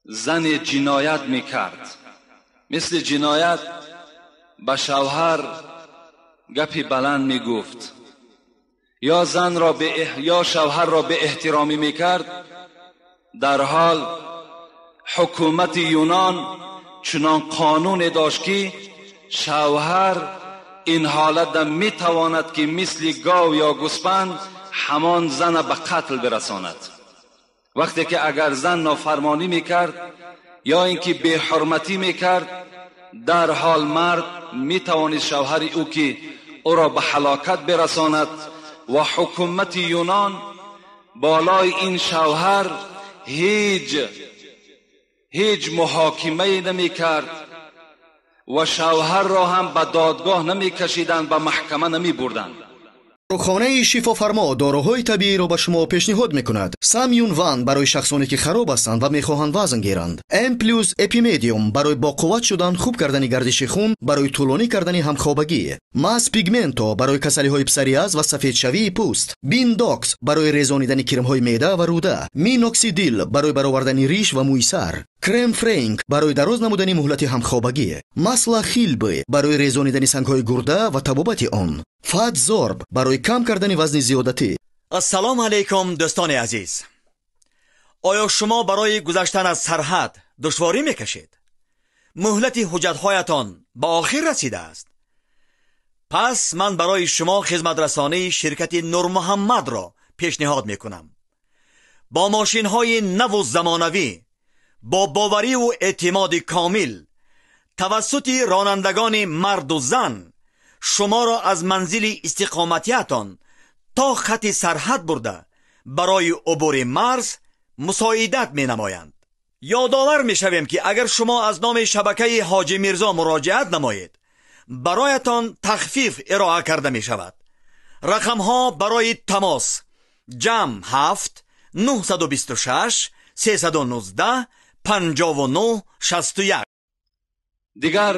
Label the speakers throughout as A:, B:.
A: زن جنایت میکرد، مثل جنایت به شوهر گپی بلند میگفت، یا زن را یا شوهر را به احترامی میکرد، در حال حکومت یونان چنان قانون داشت که شوهر این حالت میتواند که مثل گاو یا گوسفند همان زن به قتل برساند. وقتی که اگر زن نافرمانی میکرد یا اینکه بی حرمتی میکرد، در حال مرد میتوانست شوهر او که او را به هلاکت برساند و حکومت یونان بالای این شوهر هیچ محاکمه نمی کرد و شوهر را هم به دادگاه نمی کشیدند، به محکمه نمی بردند.
B: داروخانه شفافرما داروهای طبیعی را به شما پیشنهاد میکند. سامیون وان برای شخصانی که خراب هستند و میخواهند وزن گیرند. ام پلوس اپیمدیوم برای با قوت شدن، خوب کردن گردش خون، برای طولانی کردن همخوابگی. ماس پیگمنتو برای کسلی های پسریاز و سفید شوی پوست. بینداکس برای ریزانیدن کرم های معده و روده. مینوکسیدیل برای برآوردن ریش و موی سر. کرم فرانک برای دراز نمودن مهلت همخوابگی. ماسلا خیلبی برای ریزانیدن سنگ های گرده و تبابت آن. فات زورب برای کم کردن وزن زیادتی.
C: السلام علیکم دوستان عزیز. آیا شما برای گذشتن از سرحد دشواری میکشید؟ مهلت حجت‌هایتان به آخر رسیده است. پس من برای شما خدمت رسانی شرکت نور محمد را پیشنهاد میکنم. با ماشین‌های نو و زمانوی، با باوری و اعتماد کامل، توسط رانندگان مرد و زن، شما را از منزل استقامتیتان تا خط سرحد برده برای عبور مرز مساعدت می نمایند. یادآور می شویم که اگر شما از نام شبکه حاجی میرزا مراجعت نمایید، برایتان تخفیف ارائه کرده می شود. رقم ها برای تماس: جمع 7 926 319 59 61.
A: دیگر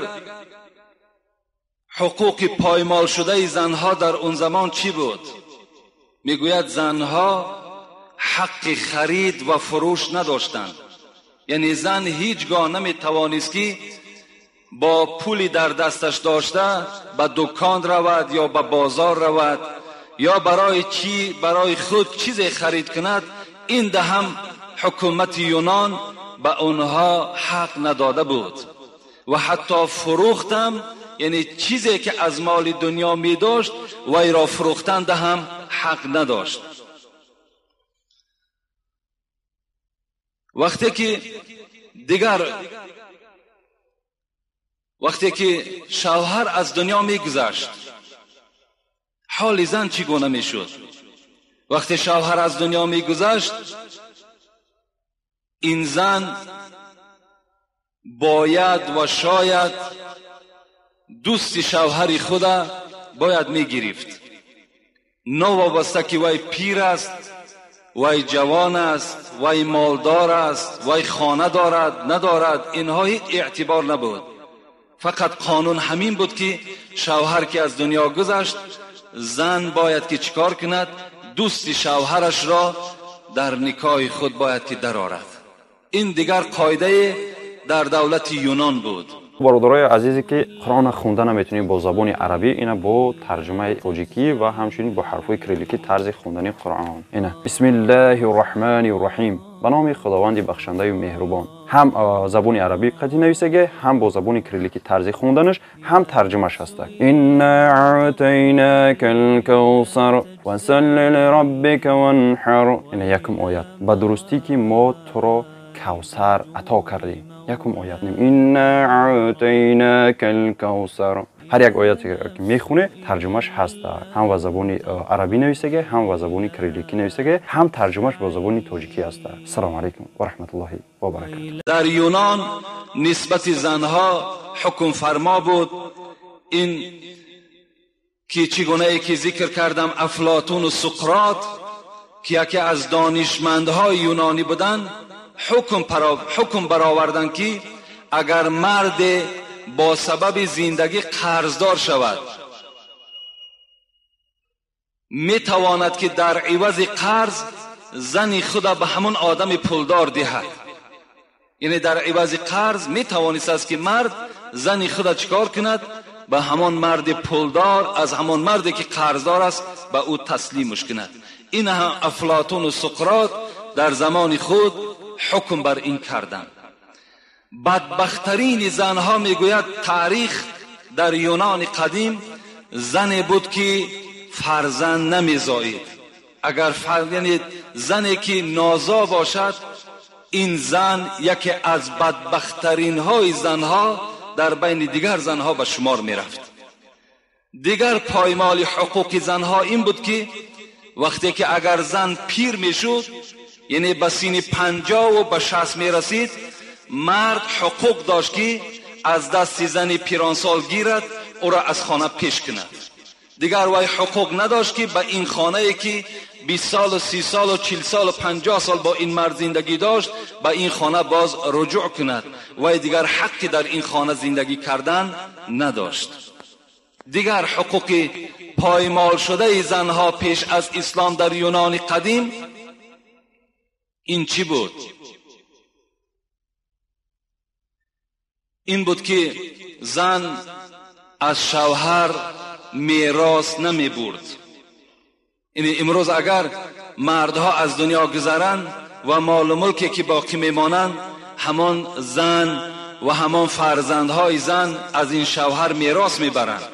A: حقوق پایمال شده زنها در اون زمان چی بود؟ میگوید زنها حق خرید و فروش نداشتند. یعنی زن هیچگاه نمیتوانست که با پولی در دستش داشته به دکان رود یا به بازار رود یا برای خود چیزی خرید کند. این ده هم حکومت یونان به اونها حق نداده بود و حتی فروختم، یعنی چیزی که از مال دنیا می داشت وی را فروختن ده هم حق نداشت. وقتی که شوهر از دنیا می گذشت، حال زن چگونه می شد؟ وقتی شوهر از دنیا می گذشت، این زن باید و شاید دوست شوهر خود باید می گرفت. نوابسته که وی پیر است، وی جوان است، وی مالدار است، وی خانه دارد ندارد، اینها هیچ اعتبار نبود. فقط قانون همین بود که شوهر که از دنیا گذشت، زن باید که چیکار کند؟ دوست شوهرش را در نکاح خود باید که درآورد. این دیگر قاعده در دولت یونان بود.
D: برادرای عزیزی که قرآن خونده نمیتونیم با زبان عربی، اینا با ترجمه تاجیکی و همچنین با حرفای کریلیکی طرز خوندن قرآن. اینا بسم الله الرحمن الرحیم، به نام خداوند بخشنده و مهربان. هم زبان عربی قدی نویسه، هم با زبان کریلیکی طرز خوندنش، هم ترجمهش هست. انا اعطیناک الکوثر فصل لربک وانحر. اینا یکم آیت به درستی که ما تو را کوثر عطا کردیم. یکم آیت نیم انا اعطیناک الکوثر. هر یک آیتی که میخونه ترجمهش هست، هم با زبان عربی نویسه، هم با زبان کریلیکی نویسه، هم ترجمهش با زبان تاجیکی است. السلام علیکم و رحمت الله و برکاته.
A: در یونان نسبت زنها حکم فرما بود. این که چگونه ای که ذکر کردم، افلاطون و سقراط که یکی از دانشمندهای یونانی بودند، حکم برآوردند که اگر مرد با سبب زندگی قرضدار شود، می تواند که در عوض قرض زن خود به همون آدم پولدار دهد. یعنی در عوض قرض می توانست است که مرد زن خود چیکار کند؟ به همان مرد پولدار، از همان مردی که قرضدار است به او تسلیمش کند. این هم افلاطون و سقراط در زمان خود حکم بر این کردند. بدبخترین زنها میگوید تاریخ در یونان قدیم زنی بود که فرزند نمیزایید. اگر یعنی زنی که نازا باشد، این زن یکی از بدبخترین های زنها در بین دیگر زنها به شمار می رفت. دیگر پایمال حقوق زنها این بود که وقتی که اگر زن پیر می شد، یعنی به سن 50 و به 60 می رسید، مرد حقوق داشت که از دست زن پیرانسال گیرد، او را از خانه پیش کند. دیگر وای حقوق نداشت که به این خانه ای که 20 سال و 30 سال و 40 سال و 50 سال با این مرد زندگی داشت، به این خانه باز رجوع کند. وای دیگر حقی در این خانه زندگی کردن نداشت. دیگر حقوق پایمال شده زنها پیش از اسلام در یونان قدیم این چی بود؟ این بود که زن از شوهر میراث نمی برد. یعنی امروز اگر مردها از دنیا گذرند و مال و ملکی که باقی میمانند، همان زن و همان فرزندهای زن از این شوهر میراث میبرند.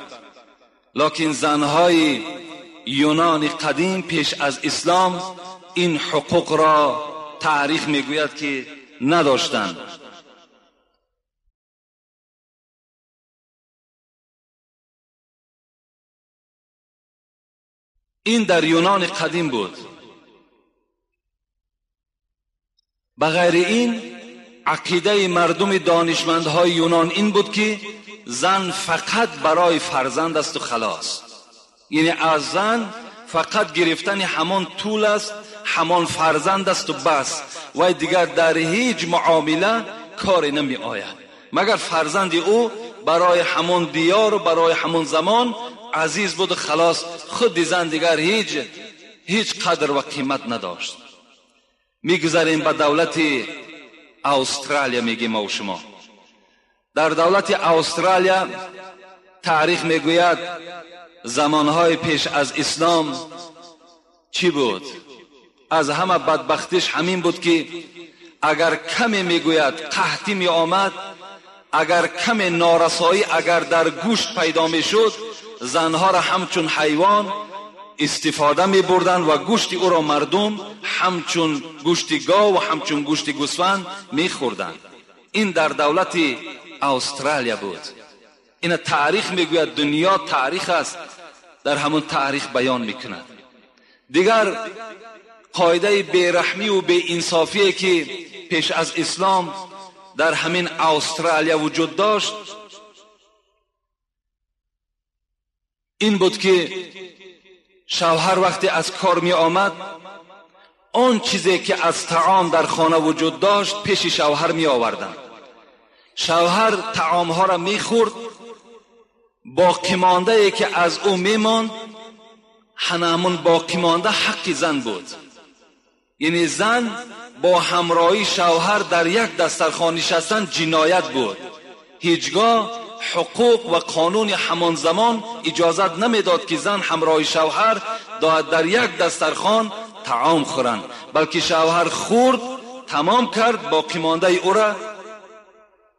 A: لکن زنهای یونان قدیم پیش از اسلام این حقوق را تاریخ میگوید که نداشتند. این در یونان قدیم بود. بغیر این عقیده مردم دانشمندهای یونان این بود که زن فقط برای فرزند است و خلاص. یعنی از زن فقط گرفتن همان طول است، همان فرزند است و بس، و دیگر در هیچ معامله کاری نمی آید مگر فرزند او برای همان دیار و برای همان زمان عزیز بود و خلاص. خود زن دیگر هیچ قدر و قیمت نداشت. میگذاریم به دولت استرالیا. میگیم ما و شما در دولت استرالیا تاریخ میگوید زمانهای پیش از اسلام چی بود؟ از همه بدبختیش همین بود که اگر کمی میگوید قحطی می آمد، اگر کمی نارسایی اگر در گوشت پیدا می شد، زنها را همچون حیوان استفاده می بردن و گوشت او را مردم همچون گوشت گاو و همچون گوشت گوسفند می خوردن. این در دولت استرالیا بود. این تاریخ میگوید، دنیا تاریخ است، در همون تاریخ بیان میکند. دیگر قاعده بیرحمی و بی انصافی که پیش از اسلام در همین استرالیا وجود داشت این بود که شوهر وقتی از کار می آمد، آن چیزی که از طعام در خانه وجود داشت پیش شوهر می آوردند. شوهر طعام ها را می خورد، باقی مانده ای که از او می ماند همون باقی مانده حق زن بود. یعنی زن با همراهی شوهر در یک دسترخوان نشستن جنایت بود. هیچگاه حقوق و قانون همان زمان اجازت نمیداد که زن همراه شوهر در یک دسترخوان طعام خورند، بلکه شوهر خورد تمام کرد باقی مانده او را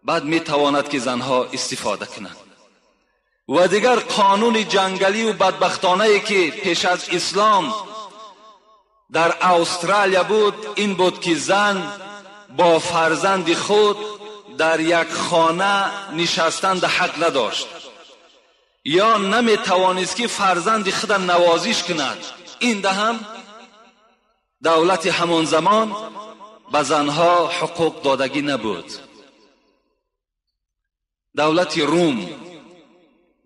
A: بعد می تواند که زنها استفاده کنند. و دیگر قانون جنگلی و بدبختانه که پیش از اسلام در استرالیا بود این بود که زن با فرزند خود در یک خانه نشستن حق نداشت، یا نمی توانست که فرزند خود نوازش کند. این ده هم دولت همان زمان به زنها حقوق دادگی نبود. دولت روم،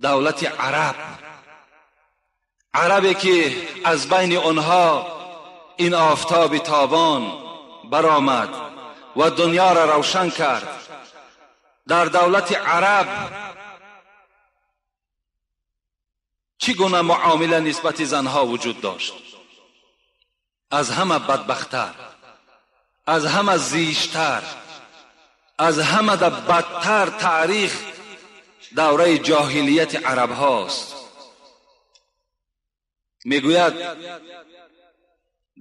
A: دولت عربی که از بین آنها این آفتاب تابان برآمد و دنیا را روشن کرد. در دولت عرب چگونه معامله نسبت زنها وجود داشت؟ از همه بدبختتر، از همه زیشتر، از همه در بدتر تاریخ دوره جاهلیت عرب هاست. میگوید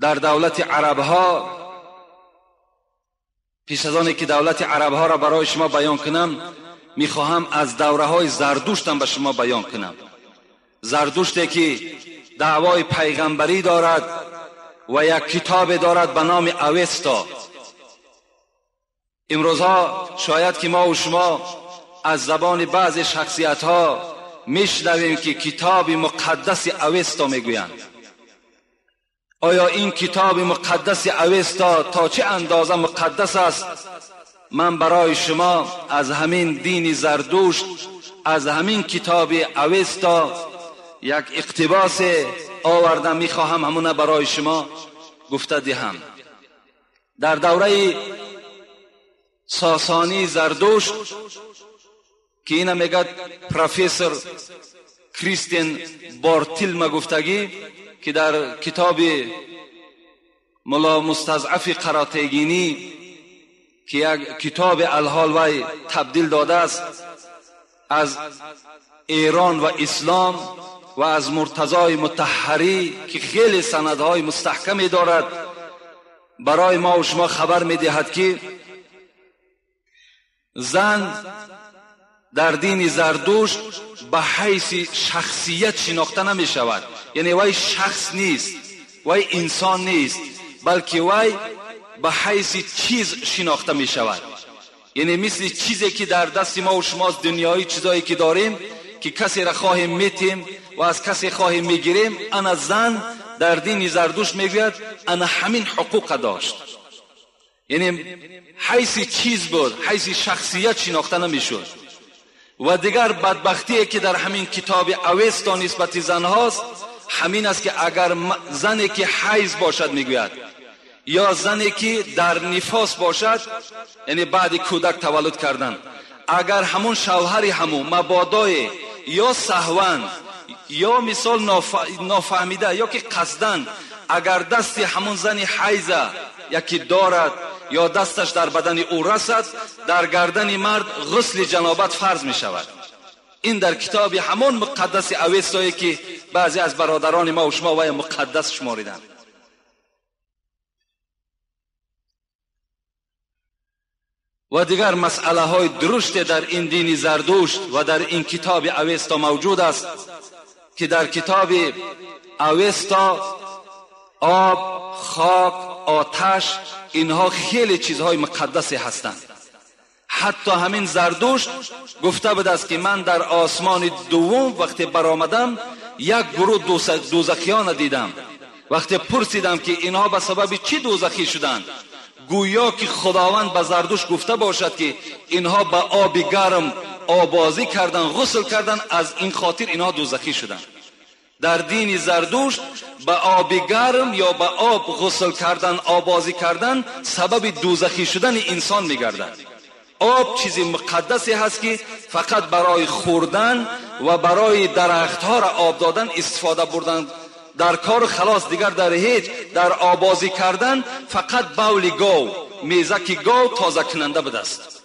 A: در دولت عرب ها، پیش از آنکه دولت عرب ها را برای شما بیان کنم، میخواهم از دوره های زردشتم به شما بیان کنم. زردشتی که دعوای پیغمبری دارد و یک کتاب دارد به نام اوستا. امروزها شاید که ما و شما از زبان بعض شخصیت ها میشنویم که کتاب مقدس اوستا میگویند. آیا این کتاب مقدس اوستا تا چه اندازه مقدس است؟ من برای شما از همین دین زردشت، از همین کتاب اوستا یک اقتباس آوردم، میخواهم همونه برای شما گفته دهم. در دوره ساسانی زردشت که اینا میگد پروفسور کریستین بارتیلم گفتگی که در کتاب ملا مستضعف قراتگینی که یک کتاب الحال وی تبدیل داده است، از ایران و اسلام و از مرتضای مطهری که خیلی سندهای مستحکمی دارد، برای ما و شما خبر میدهد که زن در دین زردشت به حیث شخصیت شناخته نمی شود. یعنی وی شخص نیست، وی انسان نیست، بلکه وی به حیث چیز شناخته می شود. یعنی مثل چیزی که در دست ما و شماست، دنیایی چیزایی که داریم که کسی را خواهیم میتیم و از کسی خواهیم میگیریم، انا زن در دین زردشت میگوید انا همین حقوق داشت. یعنی حیث چیز بود، حیث شخصیت شناخته نمیشد. و دیگر بدبختی که در همین کتاب اوستا نسبت زن هاست همین است که اگر زنی که حیض باشد میگوید، یا زنی که در نفاس باشد، یعنی بعد کودک تولد کردن، اگر همون شوهری همون مبادای یا سهوان یا مثال نافهمیده یا که قصدن اگر دستی همون زنی حیضه یکی دارد یا دستش در بدن او رسد، در گردن مرد غسل جنابت فرض می شود. این در کتاب همون مقدس اوستایی که بعضی از برادران ما و شما وی مقدس شماریدند. و دیگر مسئله های درشت در این دین زردشت و در این کتاب اوستا موجود است که در کتاب اوستا آب، خاک، آتش، اینها خیلی چیزهای مقدسی هستند. حتی همین زردشت گفته بود است که من در آسمان دوم وقتی برآمدم یک گروه دوزخیان دیدم. وقتی پرسیدم که اینها به سبب چی دوزخی شدند، گویا که خداوند به زردشت گفته باشد که اینها به آب گرم آبازی کردن، غسل کردن، از این خاطر اینها دوزخی شدند. در دین زردشت به آب گرم یا به آب غسل کردن، آبازی کردن سبب دوزخی شدن انسان میگردد. آب چیزی مقدسی هست که فقط برای خوردن و برای درختها را آب دادن استفاده بردن در کار خلاص، دیگر در هیچ در آبازی کردن فقط بول گاو، میزک گاو تازه کننده بوده است.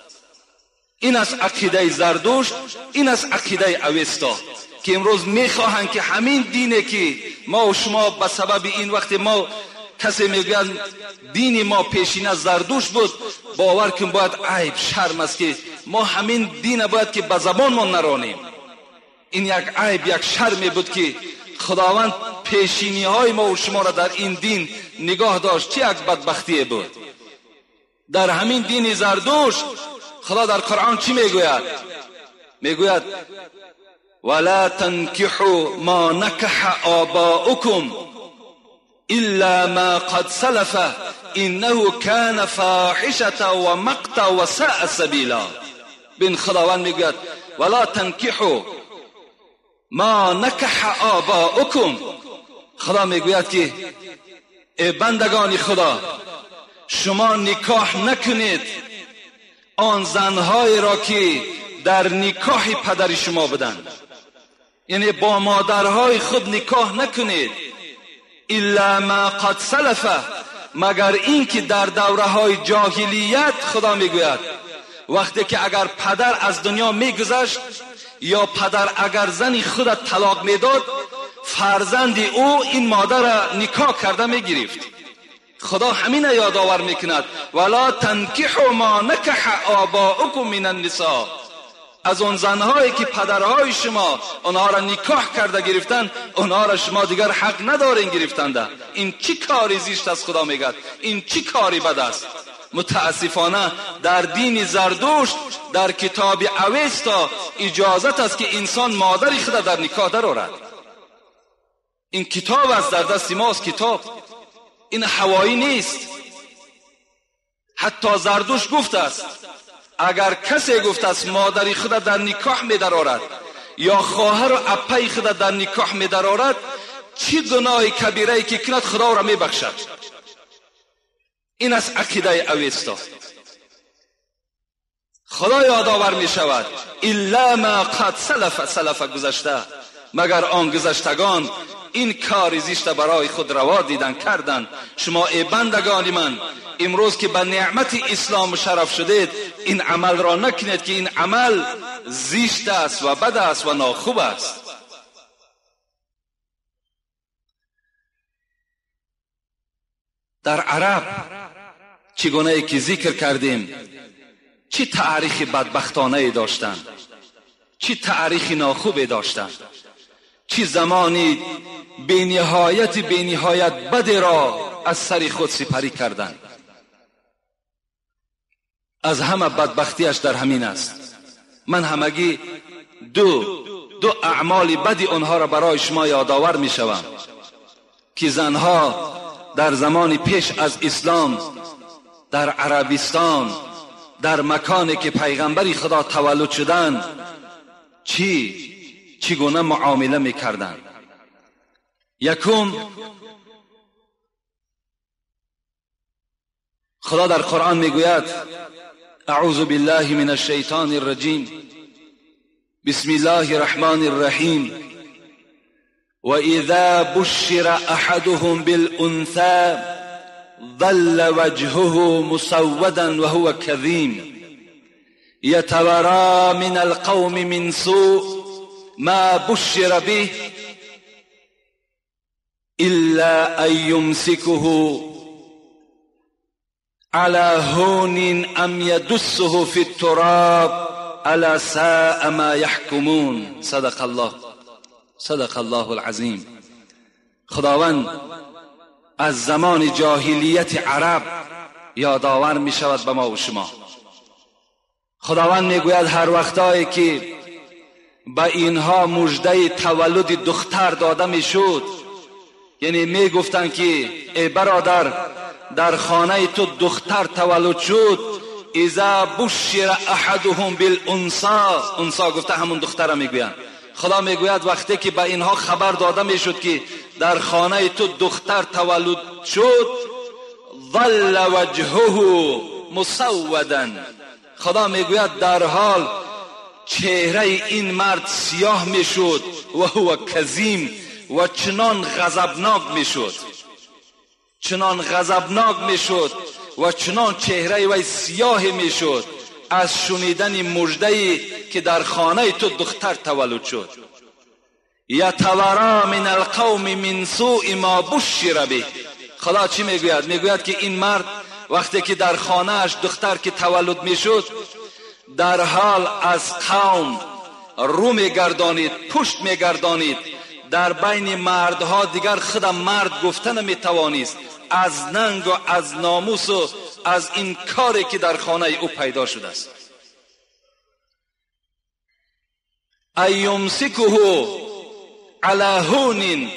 A: این از عقیده زردشت، این از عقیده اوستا که امروز میخواهند که همین دینه که ما و شما به سبب این وقت ما کسی میگوید دین ما پیشین زردشت بود، باور کن باید عیب شرم است که ما همین دین باید که به زبان ما نرانیم. این یک عیب، یک شرمی بود که خداوند پیشینی های ما و شما را در این دین نگاه داشت. چه یک بدبختی بود. در همین دین زردشت خدا در قرآن چی میگوید؟ میگوید ولا تنكحوا ما نكح آباؤكم الا ما قد سلف انه كان فاحشة و مقتا و ساء سبیلا. بین خداوند میگوید ولا تنكحوا ما نکح آباؤکم. خدا میگوید که ای بندگان خدا، شما نکاح نکنید آن زنهای را که در نکاح پدر شما بودند. یعنی با مادرهای خود نکاح نکنید. الا ما قد سلف، مگر این که در دوره های جاهلیت خدا میگوید وقتی که اگر پدر از دنیا میگذشت یا پدر اگر زن خود طلاق میداد، فرزند او این مادر را نکاح کرده میگرفت. خدا همین یادآور میکند ولا تنکحوا ما نکح آباؤکم من النساء. از اون زنهایی که پدرهای شما اونها را نکاح کرده گرفتن، اونها را شما دیگر حق ندارین گرفتنده. این چی کاری زشت است؟ خدا میگه این چی کاری بد است. متاسفانه در دین زردشت در کتاب اوستا اجازت است که انسان مادر خود در نکاح درآورد. این کتاب است، در دست ماست کتاب، این هوایی نیست. حتی زردشت گفته است اگر کسی گفته است مادر خود در نکاح می درآورد یا خواهر و اپه خود در نکاح می درآورد، چه گناه کبیره که کند خدا او را می بخشد. این از عقیده اوستا. خدا یادآور می شود الا ما قد سلف گذشته، مگر آن گذشتگان این کار زشت برای خود روا دیدن کردند. شما ای بندگان من امروز که به نعمت اسلام شرف شدید، این عمل را نکنید که این عمل زشت است و بد است و ناخوب است. در عرب چگونه که ذکر کردیم چه تاریخ بدبختانه داشتند، چه تاریخ ناخوب داشتند، چه زمانی بینهایت بد را از سر خود سپری کردند. از همه بدبختیش در همین است. من همگی دو اعمال بدی آنها را برای شما یادآور می شوم که زنها در زمان پیش از اسلام در عربستان در مکانی که پیغمبری خدا تولد شدند چگونه معامله میکردند. یکم، خدا در قرآن میگوید اعوذ بالله من الشیطان الرجیم بسم الله الرحمن الرحیم و اذا بشر احدهم بالانثى ظل وجهه مسودا وهو كظيم يتورى من القوم من سوء ما بشر به إلا أن يمسكه على هون أم يدسه في التراب ألا ساء ما يحكمون. صدق الله العظیم. خداوند از زمان جاهلیت عرب یادآور می شود به ما و شما. خداوند می گوید هر وقتایی که به اینها مژده تولد دختر داده می شد، یعنی می گفتن که ای برادر در خانه تو دختر تولد شد، اذا بشر احدهم بالانثى، انثى گفته همون دختر می گویند. خدا می گوید وقتی که به اینها خبر داده می شد که در خانه تو دختر تولد شد، ظل وجهه مسودا، خدا می گوید در حال چهره این مرد سیاه می شد و هو کظیم، و چنان غضبناک می شد، چنان غضبناک می شد و چنان چهره وی سیاه می شد از شنیدن مژده‌ای که در خانه تو دختر تولد شد. یتورا من القوم من سوء ما بشر به. خدا چی میگوید؟ میگوید که این مرد وقتی که در خانه‌اش دختر که تولد میشد، در حال از قوم رو میگردانید، پشت میگردانید، در بین مردها دیگر خودم مرد گفتن نمیتوانست از ننگ و از ناموس و از این کاری که در خانه او پیدا شده است. ایمسکه علی هون،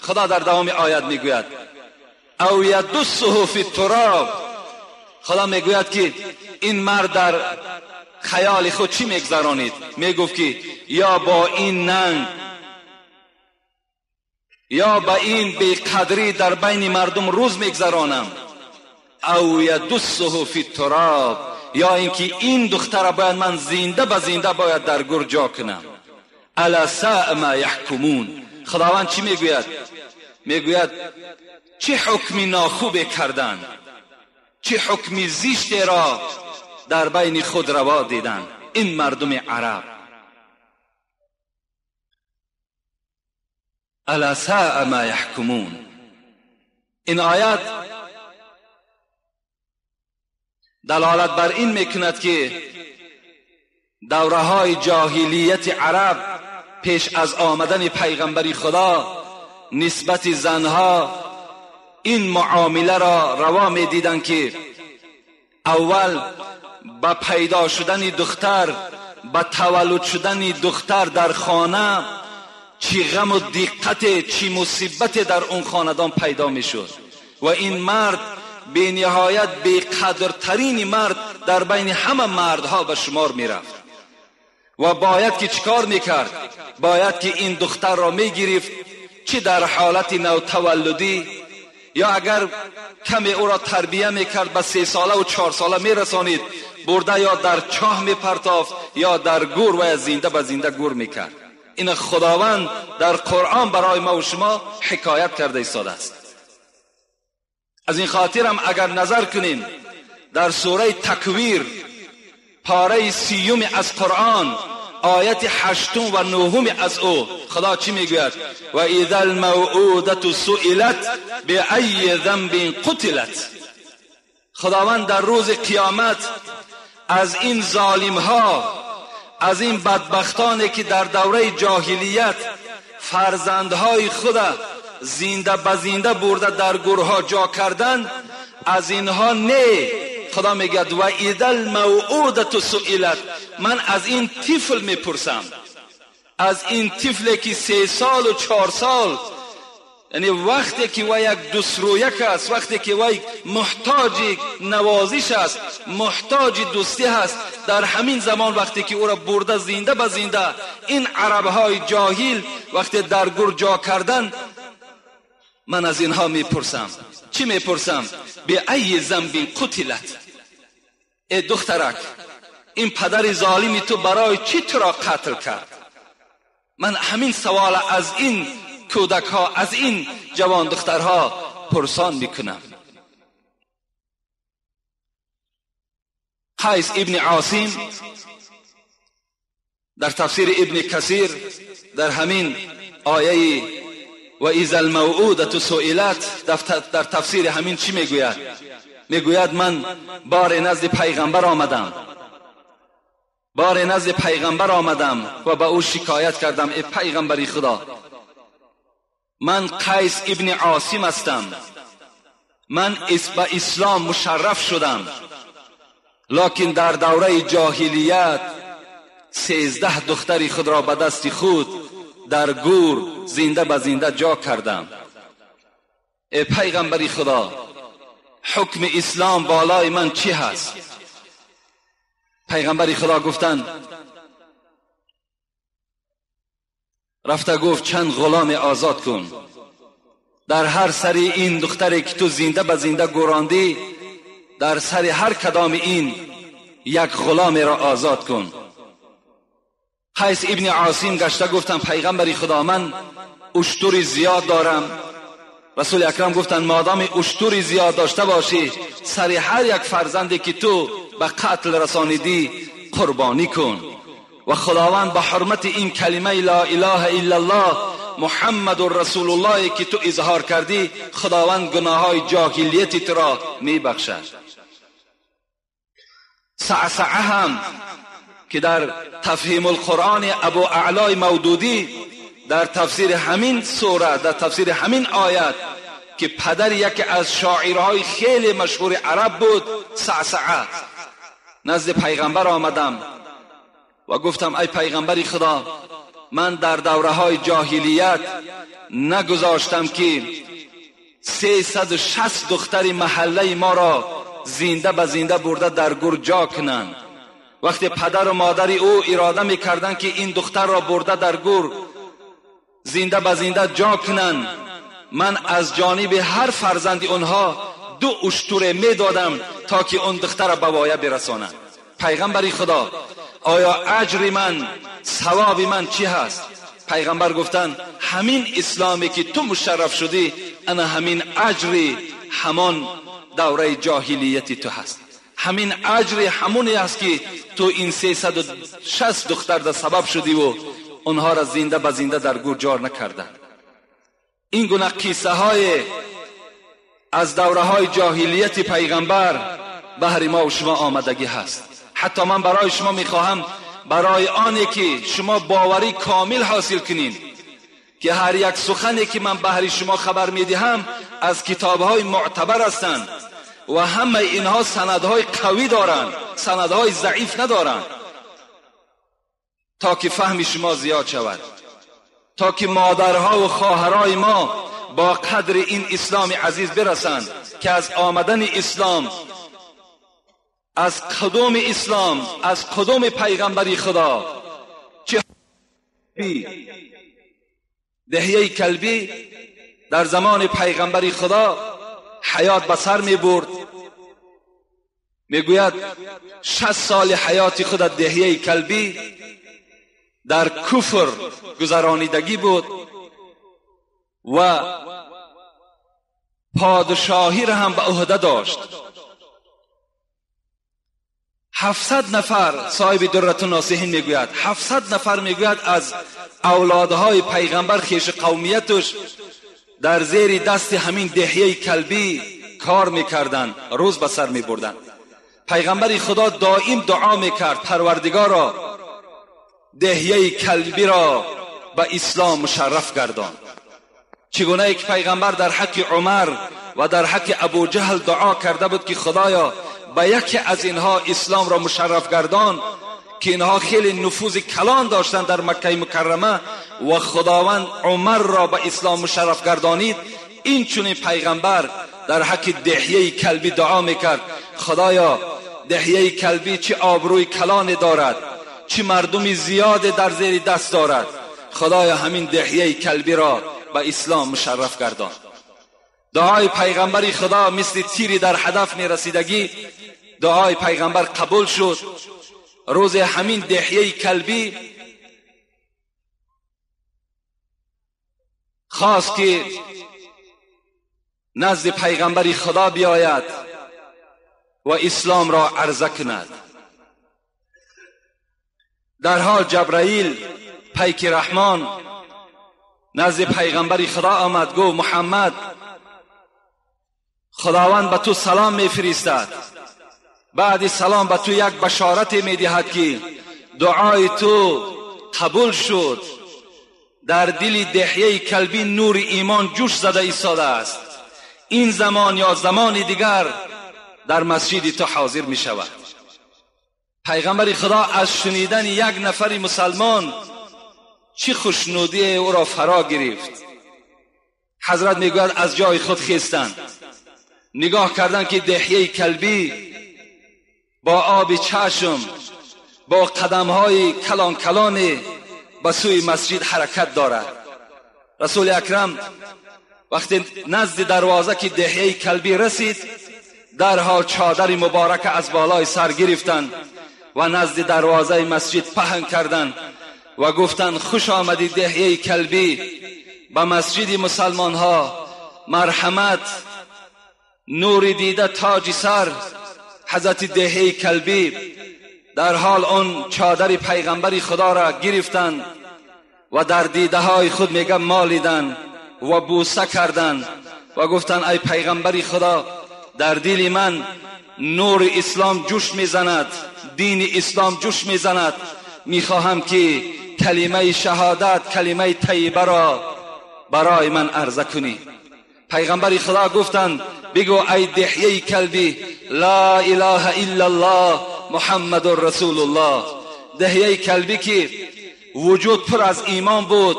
A: خدا در دوام آیت میگوید او یدسه فی التراب. خدا میگوید که این مرد در خیال خود چی میگذرانید؟ میگفت که یا با این ننگ یا با این بیقدری در بین مردم روز میگذرانم، او یدسه فی التراب، یا اینکه این دختر باید من زنده به زنده باید در گور جا کنم. الا ساء ما یحکمون. خداوند چی میگوید؟ میگوید چه حکمی ناخوب کردن، چه حکمی زشت را در بین خود روا دیدند. این مردم عرب. الا ساء ما یحکمون. این آیت دلالت بر این میکند که دوره های جاهلیت عرب پیش از آمدن پیغمبری خدا نسبت زنها این معامله را روا می دیدند که اول با پیدا شدن دختر، با تولد شدن دختر در خانه چی غم و دقت، چی مصیبت در اون خاندان پیدا می شد و این مرد به نهایت به قدرترین مرد در بین همه مردها به شمار می رفت و باید که چیکار میکرد؟ باید که این دختر را میگرفت، چه در حالت نوتولدی یا اگر کمی او را تربیه میکرد به 3 ساله و 4 ساله میرسانید، برده یا در چاه میپرتافت یا در گور و زنده به زنده گور میکرد. این خداوند در قرآن برای ما و شما حکایت کرده ایستاده است. از این خاطر هم اگر نظر کنیم در سوره تکویر پاره 30 از قرآن آیت 8 و 9 از او خدا چی میگوید؟ و اذا الموعودة سئلت بأی ذنب قتلت. خداوند در روز قیامت از این ظالم ها، از این بدبختانی که در دوره جاهلیت فرزندهای خود زنده به زنده برده در گورها جا کردن، از اینها نه. خدا میگه و اذا الموعودة سئلت. من از این طفل میپرسم، از این طفلی که 3 سال و 4 سال، یعنی وقتی که وی یک دوسترویک است، وقتی که وی محتاج نوازش است، محتاج دوستی است، در همین زمان وقتی که او را برده زنده به زنده این عربهای جاهل وقتی در گور جا کردن، من از اینها میپرسم. چی میپرسم؟ به ای ذنب قتلت. ای دخترک، این پدر ظالمی تو برای چی تو را قتل کرد؟ من همین سوال از این کودک ها، از این جوان دخترها پرسان میکنم. قیس ابن عاصم در تفسیر ابن کثیر در همین آیه و اذا الموعودة سئلت در تفسیر همین چی میگوید؟ میگوید من بار نزد پیغمبر آمدم و با او شکایت کردم: ای پیغمبری خدا، من قیس ابن عاصم هستم، من به اسلام مشرف شدم، لکن در دوره جاهلیت 13 دختری خود را به دست خود در گور زنده به زنده جا کردم. ای پیغمبری خدا، حکم اسلام بالای من چی هست؟ پیغمبری خدا گفتند، رفته گفت چند غلام آزاد کن، در هر سری این دختری که تو زنده به زنده گراندی، در سری هر کدام این یک غلام را آزاد کن. قیس ابن عاصم گشته گفتن پیغمبری خدا، من اشتر زیاد دارم. رسول اکرم گفتن مادام اشتر زیاد داشته باشی، سری هر یک فرزندی که تو به قتل رسانیدی قربانی کن. و خداوند به حرمت این کلمه لا اله الا الله محمد رسول الله که تو اظهار کردی، خداوند گناههای جاهلیتی تو را می بخشد. سعسعه هم که در تفهیم القرآن ابو اعلای مودودی در تفسیر همین سوره، در تفسیر همین آیت که پدر یکی از شاعرهای خیلی مشهور عرب بود، سعسعه، نزد پیغمبر آمدم و گفتم ای پیغمبری خدا، من در دوره های جاهلیت نگذاشتم که 360 دختر محله ما را زنده به زنده برده در گور جا کنند. وقتی پدر و مادر او اراده میکردند که این دختر را برده در گور زنده به زنده جا کنند، من از جانب هر فرزند اونها 2 اشتر میدادم تا که اون دختر را به وایه برسانند. پیغمبری خدا، آیا اجر من، ثواب من چی هست؟ پیغمبر گفتن همین اسلامی که تو مشرف شدی، انا همین اجری همان دوره جاهلیتی تو هست. همین اجر همونی است که تو این 360 دختر در سبب شدی و اونها را زنده به زنده در گور جار نکردن. این گونه قصه های از دوره های جاهلیت پیغمبر بهر ما و شما آمدگی هست. حتی من برای شما میخواهم برای آنی که شما باوری کامل حاصل کنین که هر یک سخنی که من بهر شما خبر میدهم از کتابهای معتبر هستند و همه اینها سندهای قوی دارند، سندهای ضعیف ندارند، تا که فهم شما زیاد شود، تا که مادرها و خواهرای ما با قدر این اسلام عزیز برسند که از آمدن اسلام، از قدوم اسلام، از قدوم پیغمبری خدا، چه دهیه کلبی در زمان پیغمبری خدا حیات به سر می برد. میگوید 60 سال حیات خود دهیه کلبی در کفر گذرانیدگی بود و پادشاهی را هم به عهده داشت. 700 نفر، صاحب درة الناصحین میگوید 700 نفر میگوید از اولادهای پیغمبر خیش قومیتش در زیر دست همین دهیه کلبی کار میکردن، روز به سر میبردن. پیغمبر خدا دائم دعا میکرد پروردگارا دهیه کلبی را به اسلام مشرف گردان. چگونه یک پیغمبر در حق عمر و در حق ابو جهل دعا کرده بود که خدایا به یکی از اینها اسلام را مشرف گردان که اینها خیلی نفوذ کلان داشتند در مکه مکرمه و خداوند عمر را به اسلام مشرف گردانید. این چنین پیغمبر در حق دهیه کلبی دعا میکرد خدایا دهیه کلبی چه آبروی کلان دارد، چه مردمی زیاد در زیر دست دارد، خدایا همین دهیه کلبی را به اسلام مشرف گردان. دعای پیغمبری خدا مثل تیری در هدف می رسیدگی دعای پیغمبر قبول شد. روز همین دهیه کلبی خواست که نزد پیغمبری خدا بیاید و اسلام را عرضه کند. در حال جبرائیل پیک رحمان نزد پیغمبری خدا آمد، گفت محمد خداوند به تو سلام میفرستد، بعد سلام به تو یک بشارت میدهد که دعای تو قبول شد، در دل دهیه کلبی نور ایمان جوش زده ایستاده است، این زمان یا زمان دیگر در مسجد تو حاضر می شود. پیغمبر خدا از شنیدن یک نفر مسلمان چه خوشنودی او را فرا گرفت. حضرت میگوید از جای خود خیستند، نگاه کردند که دهیه کلبی با آب چشم با قدمهای کلان کلان به سوی مسجد حرکت دارد. رسول اکرم وقتی نزد دروازه که دهیه کلبی رسید در حال چادر مبارک از بالای سر گرفتند و نزد دروازه مسجد پهن کردند و گفتند خوش آمدی دهیه کلبی، به مسجد مسلمان ها مرحمت، نور دیده تاج سر حضرت دهیه کلبی. در حال اون چادر پیغمبری خدا را گرفتند و در دیده های خود میگم مالیدن و بوسه کردند و گفتند ای پیغمبری خدا در دل من نور اسلام جوش میزند، دین اسلام جوش میزند، میخواهم که کلمه شهادت، کلمه طیبه را برای من عرضه کنی. پیغمبر خدا گفتند بگو ای دهیه کلبی لا اله الا الله محمد رسول الله. دهیه کلبی که وجود پر از ایمان بود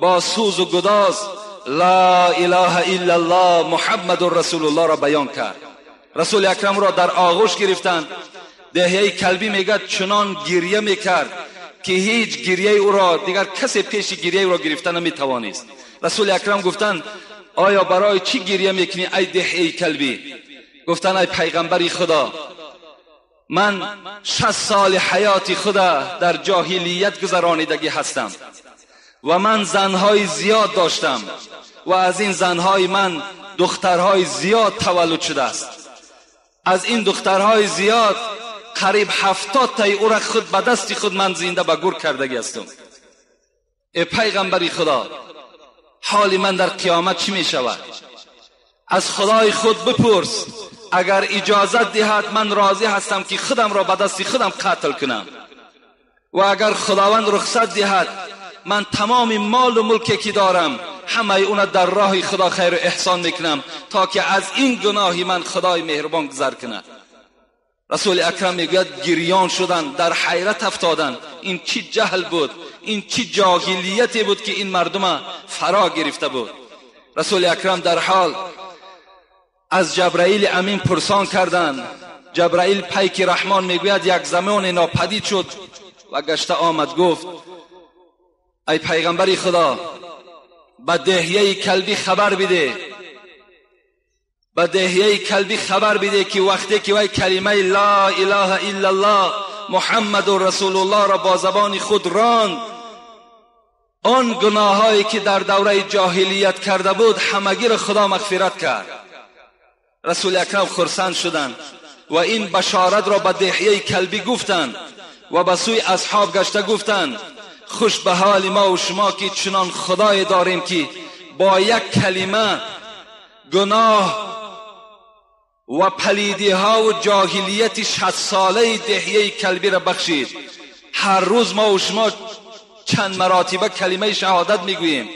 A: با سوز و گداز لا اله الا الله محمد رسول الله را بیان کرد. رسول اکرم را در آغوش گرفتند. دهیه کلبی میگه چنان گریه میکرد که هیچ گریه او را دیگر کسی پیش گریه او را گرفتن نمیتوانست. رسول اکرم گفتند آیا برای چی گریه میکنی ای دهیه کلبی؟ گفتند ای پیغمبری خدا من 60 سال حیات خدا در جاهلیت گذرانیدگی هستم و من زنهای زیاد داشتم و از این زنهای من دخترهای زیاد تولد شده است از این دخترهای زیاد قریب 70 تای او را خود به دست خود من زنده به گور کردگی هستم. ای پیغمبری خدا، حال من در قیامت چی می شود؟ از خدای خود بپرس، اگر اجازت دهد من راضی هستم که خودم را به دست خودم قتل کنم، و اگر خداوند رخصت دهد من تمام مال و ملکی که دارم همه اون در راه خدا خیر و احسان میکنم تا که از این گناهی من خدای مهربان گذر کنه. رسول اکرم میگوید گریان شدن، در حیرت افتادن. این چی جهل بود، این چی جاهلیتی بود که این مردم فرا گرفته بود. رسول اکرم در حال از جبرائیل امین پرسان کردند. جبرائیل پیک رحمان میگوید یک زمان ناپدید شد و گشته آمد، گفت ای پیغمبری خدا، به دهیه کلبی خبر بده، به دهیه کلبی خبر بده که وقتی که وی کلمه لا اله الا الله محمد رسول الله را با زبان خود راند، آن گناهایی که در دوره جاهلیت کرده بود همگی را خدا مغفرت کرد. رسول اکرم خرسند شدند و این بشارت را به دهیه کلبی گفتند و به سوی اصحاب گشته گفتند خوش به حال ما و شما که چنان خدای داریم که با یک کلمه گناه و پلیدی ها و جاهلیت 60 ساله دهیه کلبی را بخشید. هر روز ما و شما چند مراتبه کلمه شهادت میگوییم،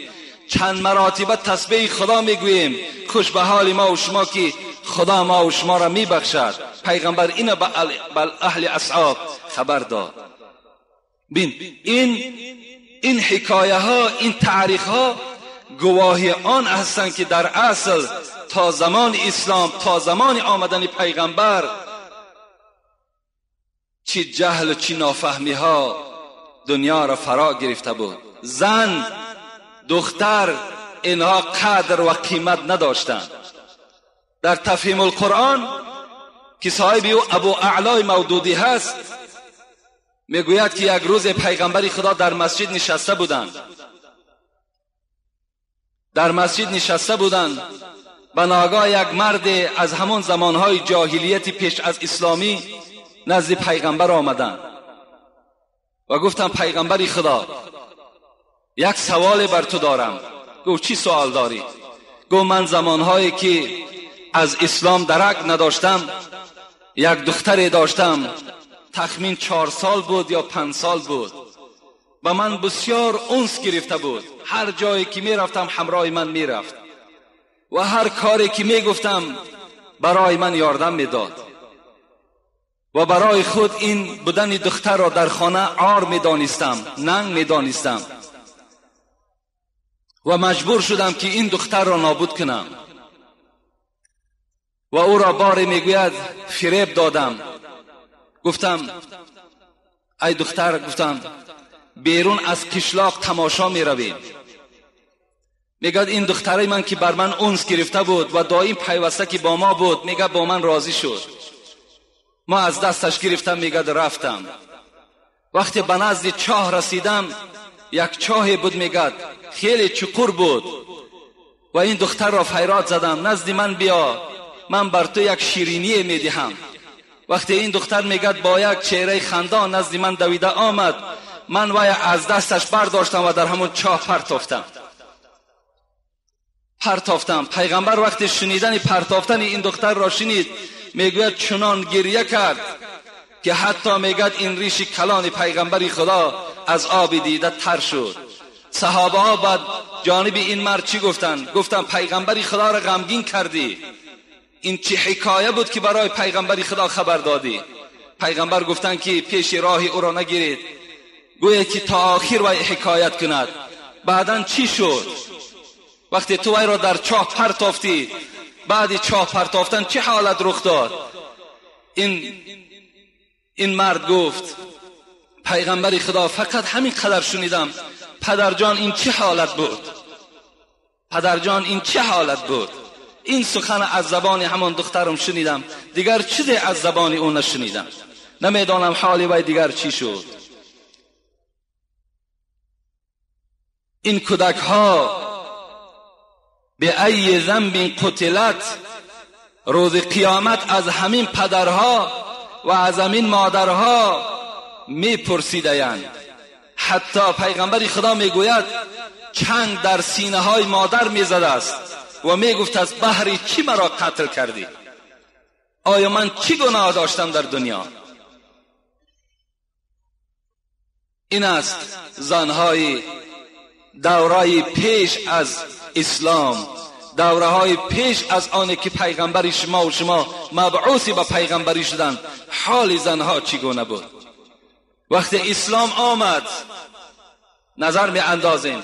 A: چند مراتبه تسبیح خدا میگوییم. خوش به حال ما و شما که خدا ما و شما را میبخشد. پیغمبر این به اهل اصحاب خبر داد. بین این حکایه ها، این تعریخ ها گواهی آن هستند که در اصل تا زمان اسلام، تا زمان آمدن پیغمبر، چی جهل و چی نافهمی ها دنیا را فرا گرفته بود. زن، دختر، اینها قدر و قیمت نداشتند. در تفهیم القرآن که صاحب او ابو اعلای مودودی هست میگوید که یک روز پیغمبری خدا در مسجد نشسته بودند. در مسجد نشسته بودند، به ناگاه یک مرد از همان زمانهای جاهلیت پیش از اسلامی نزد پیغمبر آمدند و گفتند پیغمبری خدا، یک سوال بر تو دارم. گفت چی سوال داری؟ گفت من زمانهایی که از اسلام درک نداشتم یک دختری داشتم، تخمین 4 سال بود یا 5 سال بود، با من بسیار انس گرفته بود. هر جایی که می رفتم همراه من می رفت و هر کاری که می گفتم برای من یاردم می داد و برای خود این بودن دختر را در خانه عار می دانستم، ننگ می دانستم و مجبور شدم که این دختر را نابود کنم و او را باری می گوید فریب دادم. گفتم ای دختر، گفتم بیرون از کشلاق تماشا می رویم. میگه این دختری من که بر من انس گرفته بود و دائم پیوسته که با ما بود، میگه با من راضی شد. ما از دستش گرفتم، میگه رفتم. وقتی به نزد چاه رسیدم، یک چاهی بود، میگه خیلی چقور بود و این دختر را فریاد زدم نزد من بیا، من بر تو یک شیرینی میدهم. وقتی این دختر میگه با یک چهره خندان نزد من دویده آمد، من وای از دستش برداشتم و در همون چاه پرتافتم. پیغمبر وقتی شنیدن پرتافتن این دختر را شنید، میگوید چنان گریه کرد که حتی میگوید این ریش کلان پیغمبری خدا از آب دیده تر شد. صحابه ها بعد جانب این مرد چی گفتن؟ گفتن پیغمبری خدا را غمگین کردی. این چه حکایه بود که برای پیغمبری خدا خبر دادی؟ پیغمبر گفتن که پیش راهی او را نگیرید، گویا که تا آخر وی حکایت کند. بعدن چی شد؟ وقتی تو وی را در چاه پرتافتی، بعد چاه پرتافتن چه حالت رخ داد؟ این مرد گفت پیغمبری خدا فقط همین قدر شنیدم، پدرجان این چه حالت بود؟ پدرجان این چه حالت بود؟ این سخن از زبان همان دخترم شنیدم، دیگر چیزی از زبان اون نشنیدم. نمیدانم حالی وی دیگر چی شد. این کودک ها به ای ذنب قتلت، روز قیامت از همین پدرها و از همین مادرها میپرسیدند. حتی پیغمبر خدا میگوید چنگ در سینه های مادر میزده است و میگفت از بهر چی مرا قتل کردی؟ آیا من چی گناه داشتم در دنیا؟ این است زنهای دورای پیش از اسلام، دورهای پیش از آنه که پیغمبر شما و شما مبعوثی به پیغمبری شدند. حال زنها چگونه بود؟ وقتی اسلام آمد نظر می اندازیم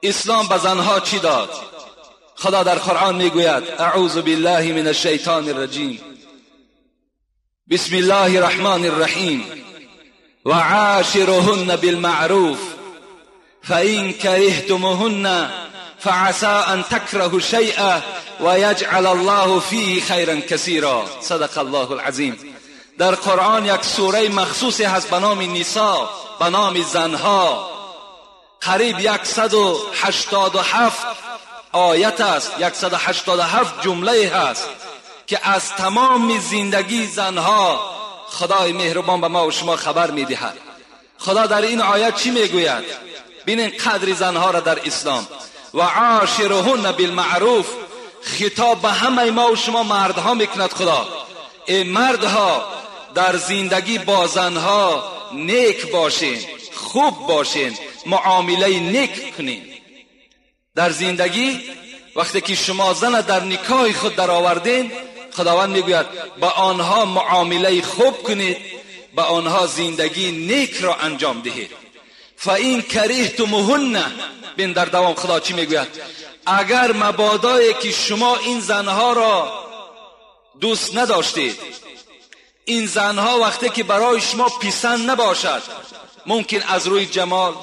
A: اسلام به زنها چی داد؟ خدا در قرآن می گوید اعوذ بالله من الشیطان الرجیم بسم الله الرحمن الرحیم و عاشرهن بالمعروف فإن كرهتموهن فعسى ان تكرهوا شيئا ويجعل الله فيه خيرا كثيرا. صدق الله العظیم. در قرآن یک سوره مخصوصی هست به نام نساء، به نام زنها. قریب 187 آیت است، 187 جمله هست که از تمام زندگی زنها خدای مهربان به ما و شما خبر میدهد. خدا در این آیت چی میگوید؟ ببینید قدر زنها را در اسلام. و عاشرهن بالمعروف، خطاب به همه ما و شما مردها میکند خدا. ای مردها در زندگی با زنها نیک باشین، خوب باشین، معامله نیک کنین. در زندگی وقتی که شما زن در نکاح خود در آوردین، خداوند میگوید با آنها معامله خوب کنید، با آنها زندگی نیک را انجام دهید. فَإِن كَرِهْتُمُوهُنَّ، بین در دوام خدا چی میگوید؟ اگر مبادایی که شما این زنها را دوست نداشتید، این زنها وقتی که برای شما پسند نباشد، ممکن از روی جمال،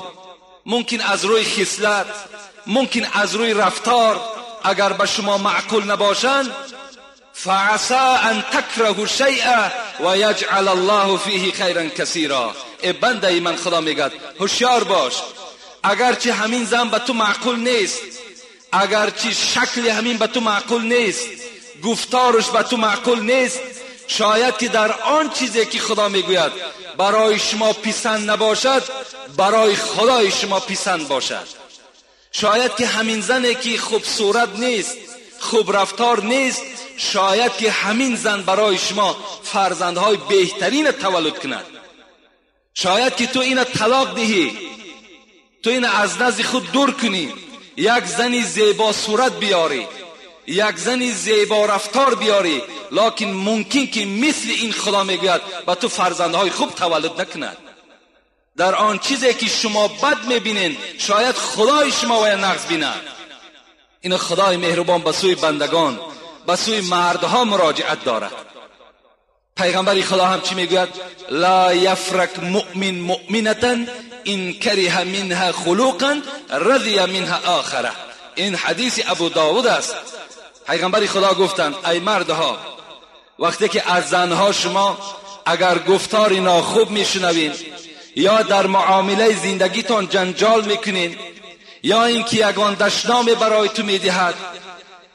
A: ممکن از روی خصلت، ممکن از روی رفتار اگر به شما معقول نباشند، فعسى ان تكرهوا شيئا ويجعل الله فيه خيرا كثيرا. ای بنده من، خدا میگه هوشیار باش، اگرچه همین زن به تو معقول نیست، اگرچه شکل همین به تو معقول نیست، گفتارش به تو معقول نیست، شاید که در آن چیزی که خدا میگوید برای شما پسند نباشد، برای خدای شما پسند باشد. شاید که همین زنی که خوب صورت نیست، خوب رفتار نیست، شاید که همین زن برای شما فرزندهای بهترین تولد کند. شاید که تو این طلاق دهی، تو این از نزد خود دور کنی، یک زنی زیبا صورت بیاری، یک زنی زیبا رفتار بیاری، لکن ممکن که مثل این خدا میگوید با تو فرزندهای خوب تولد نکند. در آن چیزی که شما بد میبینین، شاید خدای شما و نقص بیند. این خدای مهربان به سوی بندگان، به سوی مردها مراجعت دارد. پیغمبر خدا هم چی میگوید؟ لا یفرک مؤمن مؤمنة ان کره منها خلقا رضی منها آخره. این حدیث ابو داود است. پیغمبر خدا گفتند ای مردها، وقتی که از زنها شما اگر گفتاری ناخوب میشنوین، یا در معامله زندگیتان جنجال میکنین، یا اینکه یگان دشنام برای تو میدهد،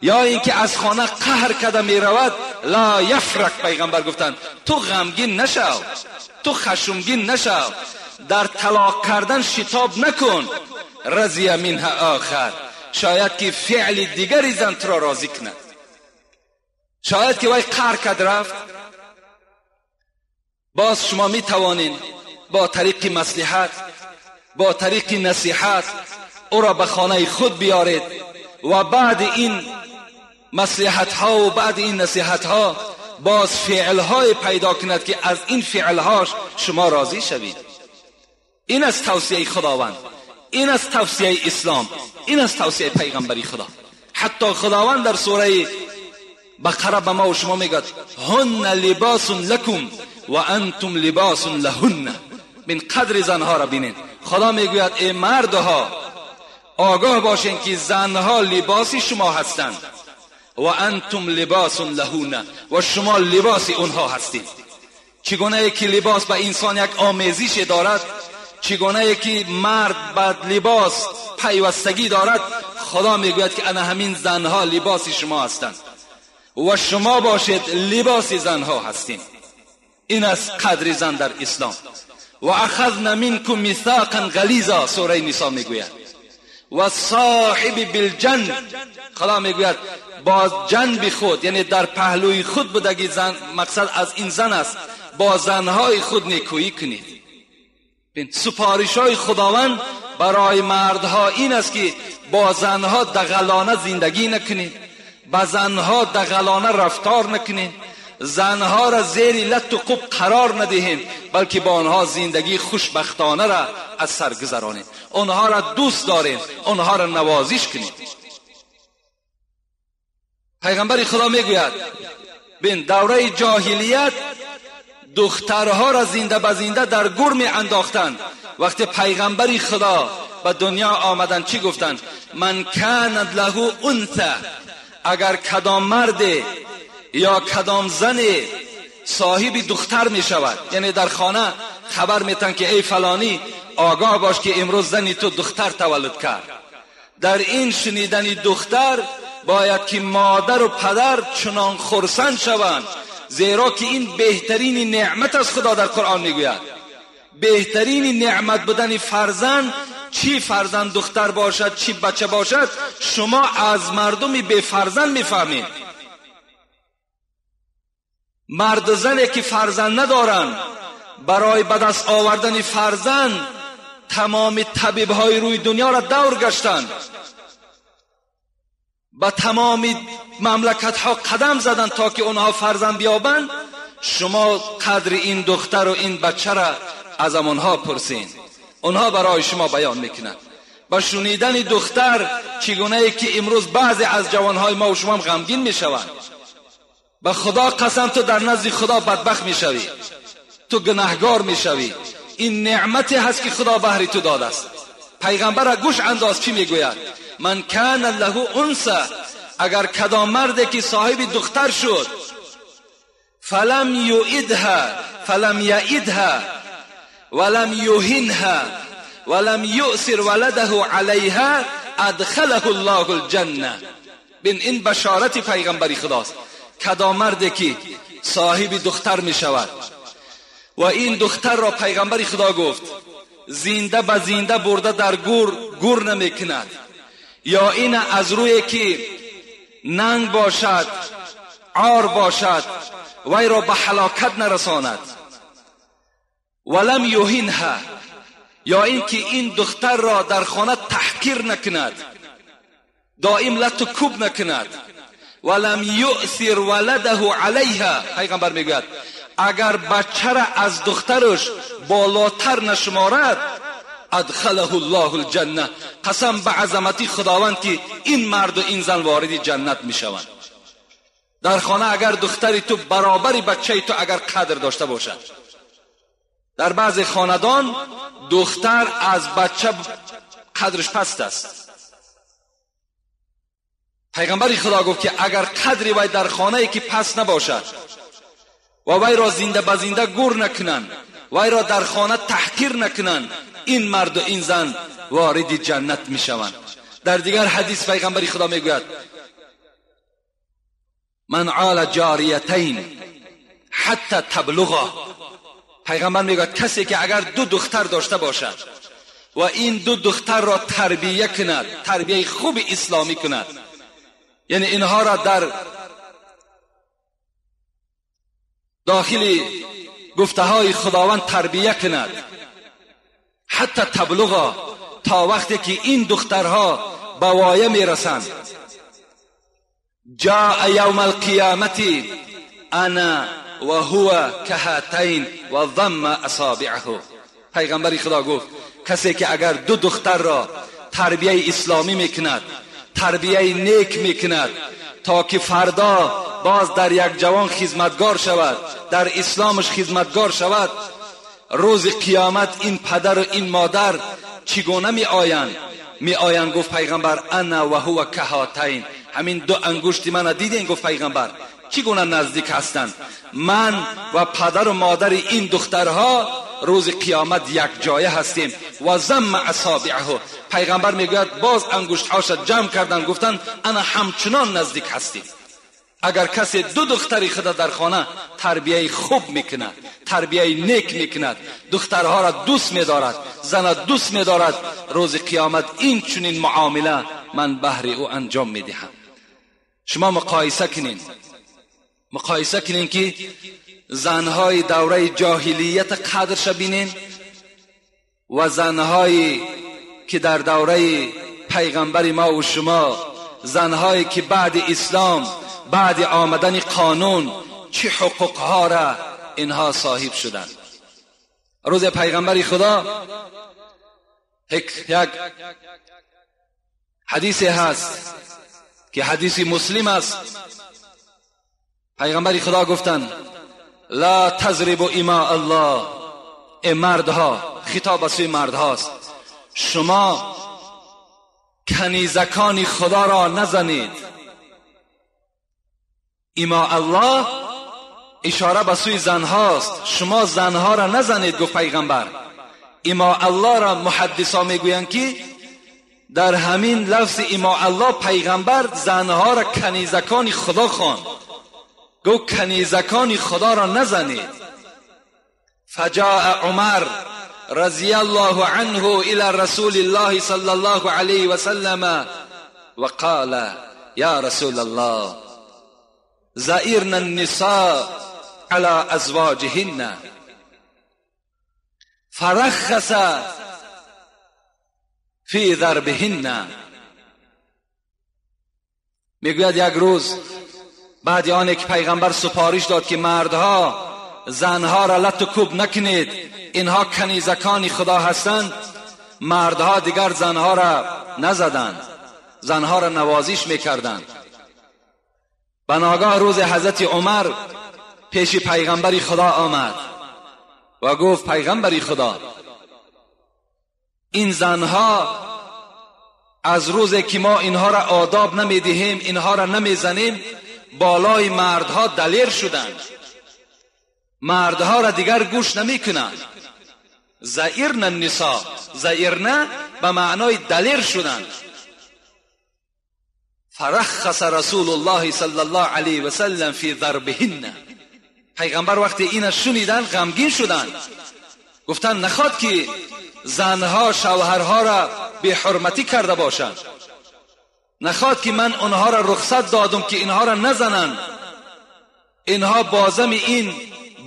A: یا اینکه از خانه قهر کرده میرود، لا یفرک، پیغمبر گفتند تو غمگین نشو، تو خشمگین نشو، در طلاق کردن شتاب نکن، رضی منها آخر، شاید که فعل دیگری زن تو را راضی کند. شاید که وای قهر کرد رفت، باز شما می توانین با طریق مصلحت، با طریق نصیحت او را به خانه خود بیارید و بعد این مصلحت ها و بعد این نصیحت ها باز فعل های پیدا کند که از این فعل هاش شما راضی شوید. این از توصیه خداوند، این از توصیه اسلام، این از توصیه پیغمبری خدا. حتی خداوند در سوره بقره به ما و شما میگه هن لباس لکم و انتم لباس لهن. من قدر زنها را بینید. خدا میگوید ای مردها آگاه باشین که زنها لباسی شما هستند و انتم لباس لهن، و شما لباس اونها هستید. چگونه که لباس به انسان یک آمیزش دارد، چگونه که مرد به لباس پیوستگی دارد، خدا میگوید که انا همین زنها لباس شما هستند. و شما باشید لباس زنها هستین. این از قدر زن در اسلام. و اخذنا منکم میثاقا غلیظا، سوره نساء میگوید. و صاحب بالجنب، خدا میگوید با جنب خود، یعنی در پهلوی خود بودگی زن، مقصد از این زن است، با زنهای خود نیکویی کنید. سپارش های خداوند برای مردها این است که با زنها دغلانه زندگی نکنید، با زنها دغلانه رفتار نکنید، زنها را زیر لت و قب قرار ندهید، بلکه با آنها زندگی خوشبختانه را از سر گذرانید، آنها را دوست دارید، آنها را نوازش کنید. پیغمبر خدا میگوید بین دوره جاهلیت دخترها را زنده به زنده در گور می انداختند. وقتی پیغمبر خدا به دنیا آمدن چی گفتند؟ من کانت له انثى، اگر کدام مرد یا کدام زن صاحب دختر می شود، یعنی در خانه خبر میتن که ای فلانی آگاه باش که امروز زنی تو دختر تولد کرد، در این شنیدن دختر باید که مادر و پدر چنان خرسند شوند، زیرا که این بهترین نعمت از خدا در قرآن میگوید. بهترین نعمت بودن فرزند، چی فرزند دختر باشد چی بچه باشد، شما از مردم بی فرزند میفهمید. مرد زنی که فرزند ندارن برای به دست آوردن فرزند تمام طبیب های روی دنیا را دور گشتند، با تمام مملکت ها قدم زدند تا که اونها فرزند بیابند. شما قدر این دختر و این بچه را از آنها پرسین، اونها برای شما بیان میکنند. با شنیدن دختر چگونه ای که امروز بعضی از جوانهای ما و شما غمگین میشوند. به خدا قسم تو در نزد خدا بدبخت میشوی، تو گناهگار میشوی. این نعمتی هست که خدا بهر تو داده است. پیغمبر گوش انداز چی میگوید؟ من کان له انثى، اگر کدام مردی که صاحب دختر شد، فلم یعدها ولم یهنها ولم یؤثر ولده علیها ادخله الله الجنه. بین این بشارت پیغمبری خداست. کدام مردی که صاحب دختر می شود و این دختر را پیغمبری خدا گفت زنده به زنده برده در گور نمی کند، یا این از روی که ننگ باشد عار باشد وی را به هلاکت نرساند، ولم یهنها، یا این که این دختر را در خانه تحقیر نکند، دائم لط و کوب نکند، ولم یؤثر ولده علیها. پیغمبر میگوید اگر بچه را از دخترش بالاتر نشمارد، ادخله الله الجنه، قسم به عظمتی خداوند که این مرد و این زن وارد جنت میشوند. در خانه اگر دختری تو برابری بچه تو اگر قدر داشته باشد، در بعض خاندان دختر از بچه قدرش پست است. پیغمبر خدا گفت که اگر قدری وی در خانه ای که پست نباشد و وی را زنده به زنده گور نکنن، وی را در خانه تحقیر نکنن، این مرد و این زن وارد جنت میشوند. در دیگر حدیث پیغمبر خدا میگوید من عال جاریتین حتی تبلغا. پیغمبر میگوید کسی که اگر دو دختر داشته باشد و این دو دختر را تربیه کند، تربیه خوب اسلامی کند، یعنی اینها را در داخل گفته های خداوند تربیه کند، حتی تبلغا، تا وقتی که این دخترها به وایه میرسند، جاء یوم القیامت انا و هو کهاتین و ضم اصابعه. پیغمبر خدا گفت کسی که اگر دو دختر را تربیه اسلامی میکند، تربیه نیک میکند، تا که فردا باز در یک جوان خدمتگار شود، در اسلامش خدمتگار شود، روز قیامت این پدر و این مادر چگونه می آیند گفت پیغمبر انا و هو کهاتین، همین دو انگشت من دیدین گفت پیغمبر چگونه نزدیک هستند، من و پدر و مادر این دخترها روز قیامت یک جایه هستیم. و ضم اصابعه، پیغمبر میگوید باز انگشت هاش جمع کردن گفتن انا همچنان نزدیک هستیم. اگر کسی دو دختری خود در خانه تربیه خوب میکند، تربیه نیک میکند، دخترها را دوست میدارد، زن دوست میدارد، روز قیامت این چنین معامله من بهر او انجام میدهم. شما مقایسه کنین که زنهای دوره جاهلیت قدرش بینین و زنهایی که در دوره پیغمبر ما و شما، زنهایی که بعد اسلام، بعد آمدن قانون چه حقوقها را اینها صاحب شدند. روز پیغمبر خدا یک حدیثی هست که حدیث مسلم است. پیغمبر خدا گفتند لا تضربوا اماء الله. ای مردها، خطاب به سوی مردهاست، شما کنیزکان خدا را نزنید. اماء الله اشاره به سوی زنهاست، شما زنها را نزنید. گفت پیغمبر. اماء الله را محدثا میگویند که در همین لفظ اماء الله پیغمبر زنها را کنیزکان خدا خواند. گفت کنیزکان خدا را نزنید. فجاء عمر رضی الله عنه الى رسول الله صلی الله علیه و سلم و قال یا رسول الله زائرنا النساء على ازواجهن فرخص فی ضربهن. میگوید یک روز بعد آن که پیغمبر سفارش داد که مردها زنها را لط و کوب نکنید، اینها کنیزکان خدا هستند، مردها دیگر زنها را نزدند، زنها را نوازش میکردند. بناگاه روز حضرت عمر پیش پیغمبر خدا آمد و گفت پیغمبر خدا، این زنها از روزی که ما اینها را آداب نمیدهیم، اینها را نمیزنیم، بالای مردها دلیر شدند، مردها را دیگر گوش نمیکنند. زائرن النساء، زائرن به معنای دلیر شدند. فرخص رسول الله صلی الله علیه و سلم فی ضربهن. پیغمبر وقتی این شنیدن غمگین شدند، گفتند نخواد که زنها شوهرها را به حرمتی کرده باشند، نخواد که من اونها را رخصت دادم که اینها را نزنند، اینها بازم این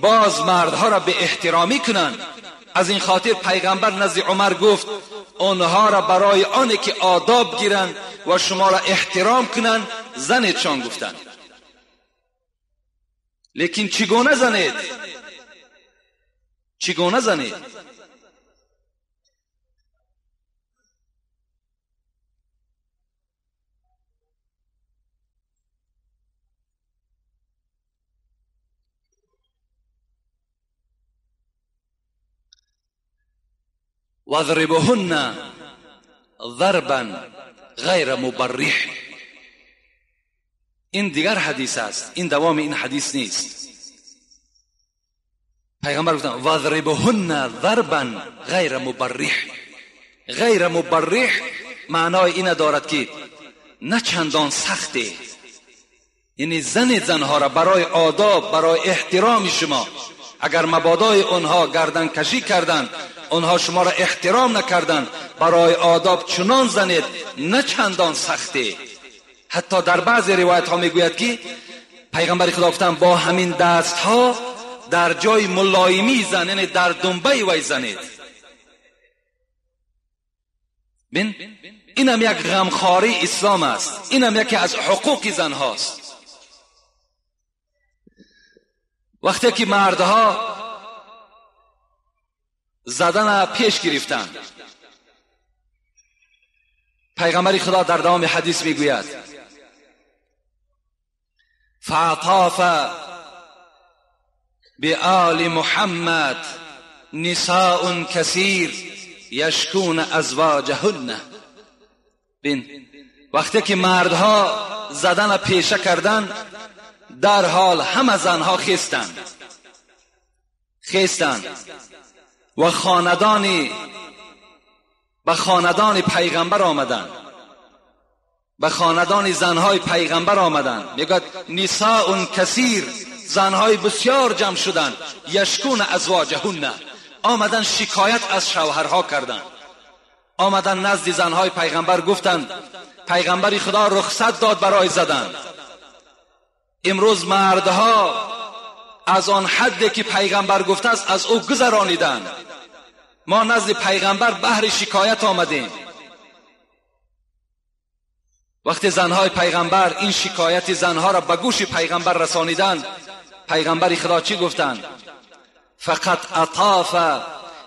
A: باز مردها را به احترامی کنند. از این خاطر پیغمبر نزد عمر گفت اونها را برای آنه که آداب گیرند و شما را احترام کنند زنیدشان گفتند. لیکن چگونه زنید؟ چگونه زنید؟ واضربوهن ضربا غیر مبرح. این دیگر حدیث است، این دوام این حدیث نیست. پیغمبر گفتن واضربوهن ضربا غیر مبرح. غیر مبرح معنای این دارد که نه چندان سخته، یعنی زنها را برای آداب، برای احترام شما، اگر مبادای آنها گردن کشی کردند، آنها شما را احترام نکردند، برای آداب چنان زنید نه چندان سخته. حتی در بعض روایت ها میگوید که پیغمبر خدا گفتند با همین دست ها در جای ملایمی زن، یعنی در دنبه وی زنید. بین اینم یک غمخواری اسلام است، اینم یکی از حقوق زن هاست. وقتی که مردها زدن پیش گرفتند، پیغمبر خدا در دوام حدیث میگوید فاطاف بآل محمد نساء کثیر یشکون ازواجهن. بین وقتی که مردها زدن پیشه کردند، در حال همه زنها خیستند و به خاندان پیغمبر آمدند. به خاندان زنهای پیغمبر آمدند. میگوید نساء کثیر، زنهای بسیار جمع شدند. یشکون ازواجهن، آمدن شکایت از شوهرها کردند. آمدن نزد زنهای پیغمبر گفتند پیغمبر خدا رخصت داد برای زدن. امروز مردها از آن حدی که پیغمبر گفته است از او گذرانیدند. ما نزد پیغمبر بهر شکایت آمدیم. وقتی زنهای پیغمبر این شکایت زنها را به گوش پیغمبر رسانیدند، پیغمبر خدا چی گفتند؟ فقط اطاف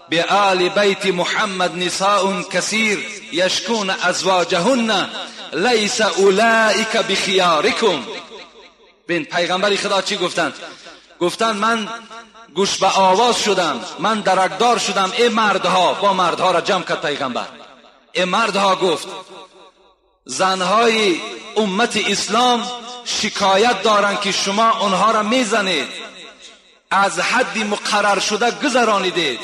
A: بآل بیت محمد نساء کثیر یشکون ازواجهن لیس اولئک بخیارکم. بین پیغمبر خدا چی گفتند؟ گفتند من گوش به آواز شدم، من درکدار شدم. ای مردها، با مردها را جمع کرد پیغمبر. ای مردها گفت زنهای امت اسلام شکایت دارند که شما آنها را میزنید، از حد مقرر شده گذرانیدید.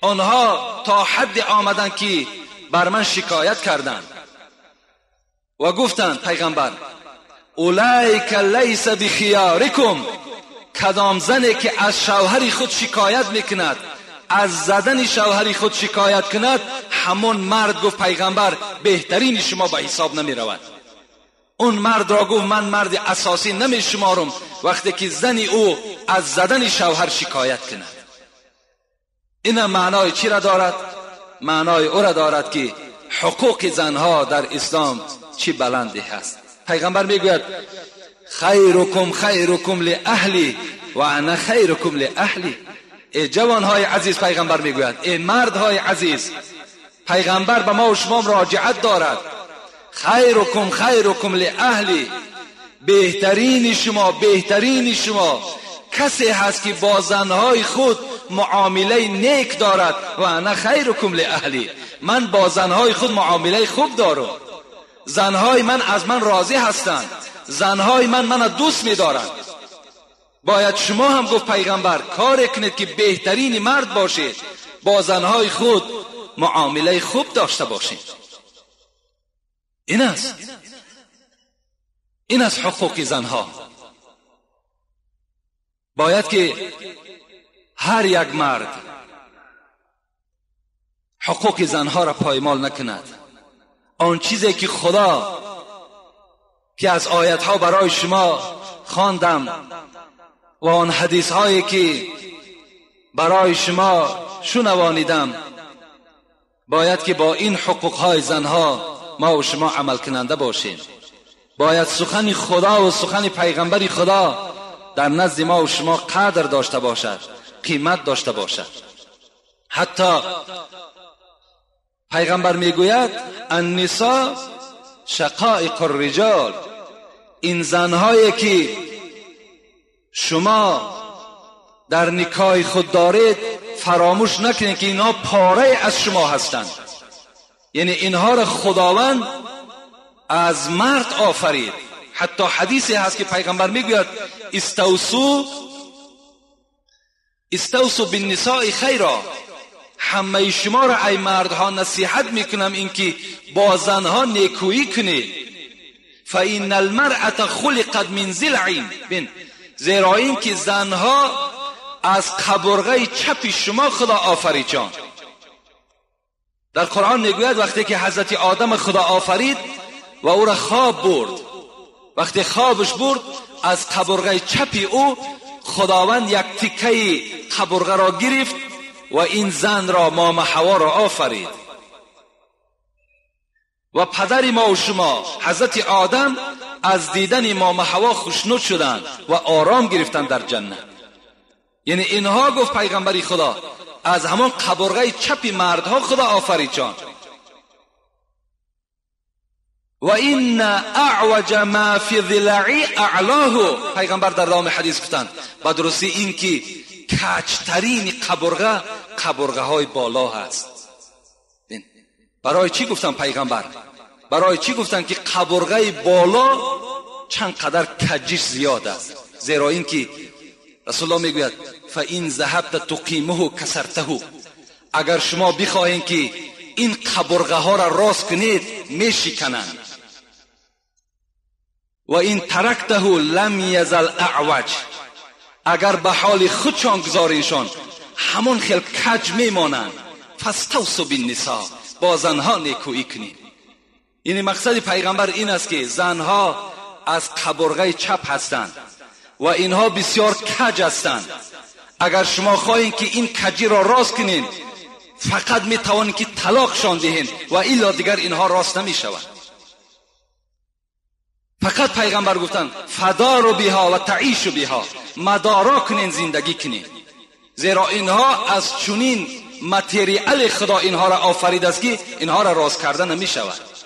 A: آنها تا حد آمدن که بر من شکایت کردند و گفتند پیغمبر اولئک لیس بخیارکم، کدام زنی که از شوهر خود شکایت میکند، از زدن شوهر خود شکایت کند، همون مرد گفت پیغمبر بهترین شما به حساب نمی رود. اون مرد را گفت من مرد اساسی نمی شمارم وقتی که زنی او از زدن شوهر شکایت کند. این معنای چی را دارد؟ معنای او را دارد که حقوق زنها در اسلام چی بلندی هست. پیغمبر میگوید خیرکم خیرکم لاهلی و انا خیرکم لاهلی. ای جوانهای عزیز، پیغمبر میگوید ای مردهای عزیز، پیغمبر به ما و شما مراجعت دارد. خیرکم خیرکم لاهلی، بهترین شما بهترین شما کسی هست که با زنهای خود معامله نیک دارد. و انا خیرکم لاهلی، من با زنهای خود معامله خوب دارم. زنهای من از من راضی هستند، زنهای من دوست می‌دارند. باید شما هم گفت پیغمبر کار کنید که بهترین مرد باشید، با زنهای خود معامله خوب داشته باشید. این است حقوق زنها. باید که هر یک مرد حقوق زنها را پایمال نکند. آن چیزی که خدا که از آیاتها برای شما خواندم و آن حدیث هایی که برای شما شنوانیدم، باید که با این حقوق های زنها ما و شما عمل کننده باشیم. باید سخن خدا و سخن پیغمبر خدا در نزد ما و شما قدر داشته باشد، قیمت داشته باشد. حتی پیغمبر میگوید النساء شقائق الرجال، این زنهایی که شما در نکاح خود دارید فراموش نکنید که اینها پاره از شما هستند. یعنی اینها را خداوند از مرد آفرید. حتی حدیثی هست که پیغمبر میگوید استوصوا بالنساء خیرا، همه شما را ای مردها نصیحت میکنم اینکه با زنها نیکویی کنید. فإن المرأة خلقت من ضلع، زیرا این که زنها از قبرغه چپ شما خدا آفرید. جان در قرآن میگوید وقتی که حضرت آدم خدا آفرید و او را خواب برد، وقتی خوابش برد از قبرغه چپ او خداوند یک تکه قبرغه را گرفت و این زن را مام حوا را آفرید. و پدر ما و شما حضرت آدم از دیدن مام حوا خوشنود شدند و آرام گرفتند در جنت. یعنی اینها گفت پیغمبری خدا از همان قبرغه چپ مردها خدا آفرید. جان و این اعوج ما فی ضلعی اعلاه، پیغمبر در رام حدیث گفتند با درستی این که کجترین قبرغه های بالا هست. برای چی گفتن پیغمبر؟ برای چی گفتن که قبرغه بالا چند قدر کجش زیاد است؟ زیرا این که رسول الله میگوید فإن ذهبت تقیمه کسرته، اگر شما بخواهید که این قبرغه ها را راست کنید میشکنند. و این ترکته لم یزل اعوج، اگر به حال خودشان گذارینشان همون خیل کج میمانند. فاستوصوا بالنساء، با زنها نیکویی کنید. یعنی مقصد پیغمبر این است که زنها از قبرغه چپ هستند و اینها بسیار کج هستند. اگر شما خواهید که این کجی را راست کنین فقط می توانید که طلاقشان دهین و الا دیگر اینها راست نمی شود. فقط پیغمبر گفتن فداروا بها و تعیشوا بها، مدارا کنین، زندگی کنین، زیرا اینها از چنین متریال خدا اینها را آفریده است که اینها را راست کردن نمی شود.